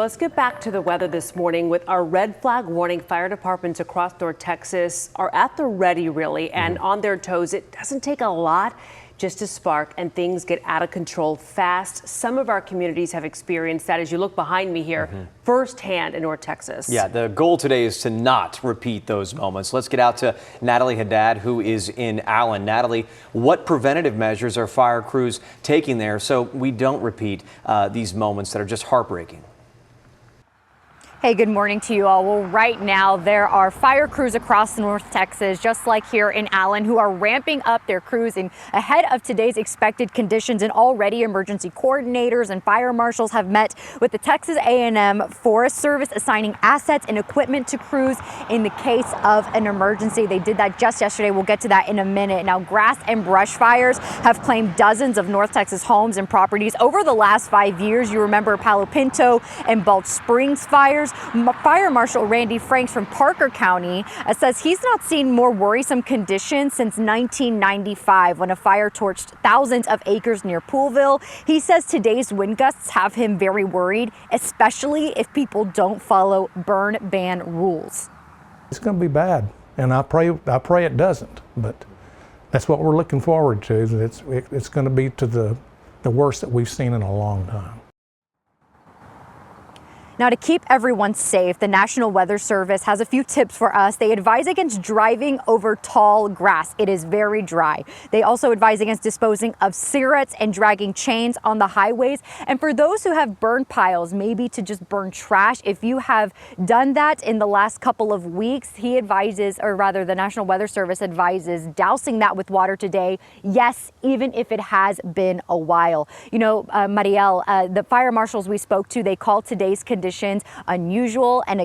Let's get back to the weather this morning with our red flag warning. Fire departments across North Texas are at the ready, really, and on their toes. It doesn't take a lot just to spark, and things get out of control fast. Some of our communities have experienced that, as you look behind me here, firsthand in North Texas. Yeah, the goal today is to not repeat those moments. Let's get out to Natalie Haddad, who is in Allen. Natalie, what preventative measures are fire crews taking there so we don't repeat these moments that are just heartbreaking? Hey, good morning to you all. Well, right now there are fire crews across North Texas, just like here in Allen, who are ramping up their crews ahead of today's expected conditions. And already emergency coordinators and fire marshals have met with the Texas A&M Forest Service, assigning assets and equipment to crews in the case of an emergency. They did that just yesterday. We'll get to that in a minute. Now, grass and brush fires have claimed dozens of North Texas homes and properties over the last 5 years. You remember Palo Pinto and Balch Springs fires. Fire Marshal Randy Franks from Parker County says he's not seen more worrisome conditions since 1995, when a fire torched thousands of acres near Poolville. He says today's wind gusts have him very worried, especially if people don't follow burn ban rules. It's going to be bad, and I pray it doesn't, but that's what we're looking forward to. It's going to be to the worst that we've seen in a long time. Now, to keep everyone safe, the National Weather Service has a few tips for us. They advise against driving over tall grass. It is very dry. They also advise against disposing of cigarettes and dragging chains on the highways. And for those who have burn piles, maybe to just burn trash, if you have done that in the last couple of weeks, he advises, or rather the National Weather Service advises, dousing that with water today. Yes, even if it has been a while. You know, Marielle, the fire marshals we spoke to, they called today's conditions unusual and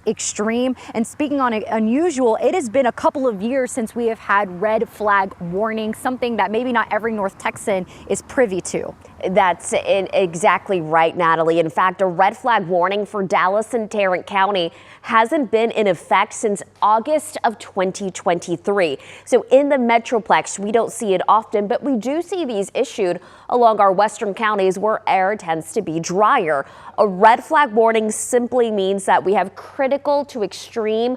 extreme. And speaking on unusual, it has been a couple of years since we have had red flag warning, something that maybe not every North Texan is privy to. That's exactly right, Natalie. In fact, a red flag warning for Dallas and Tarrant County hasn't been in effect since August of 2023. So in the Metroplex, we don't see it often, but we do see these issued along our western counties where air tends to be drier. A red flag warning simply means that we have critical to extreme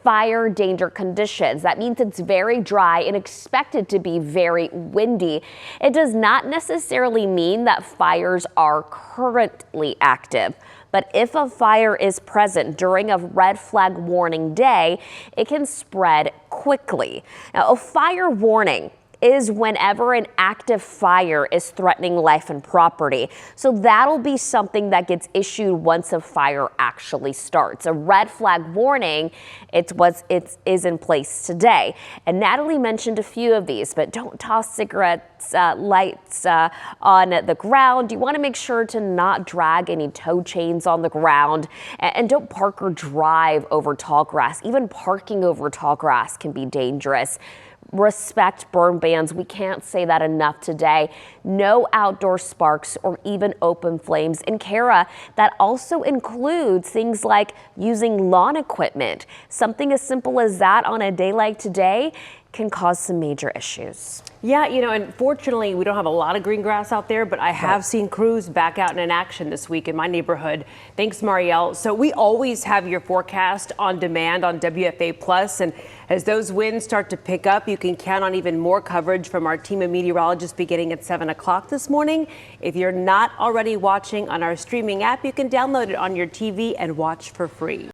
fire danger conditions. That means it's very dry and expected to be very windy. It does not necessarily mean that fires are currently active. But if a fire is present during a red flag warning day, it can spread quickly. Now, a fire warning is whenever an active fire is threatening life and property. So that'll be something that gets issued once a fire actually starts. A red flag warning, it is in place today. And Natalie mentioned a few of these, but don't toss cigarettes, lights on the ground. You want to make sure to not drag any tow chains on the ground, and don't park or drive over tall grass. Even parking over tall grass can be dangerous. Respect burn bans. We can't say that enough today. No outdoor sparks or even open flames. In Kara, that also includes things like using lawn equipment. Something as simple as that on a day like today can cause some major issues. Yeah, you know, and fortunately, we don't have a lot of green grass out there, but I have seen crews back out in action this week in my neighborhood. Thanks, Marielle. So we always have your forecast on demand on WFA Plus, and as those winds start to pick up, you can count on even more coverage from our team of meteorologists beginning at 7 o'clock this morning. If you're not already watching on our streaming app, you can download it on your TV and watch for free.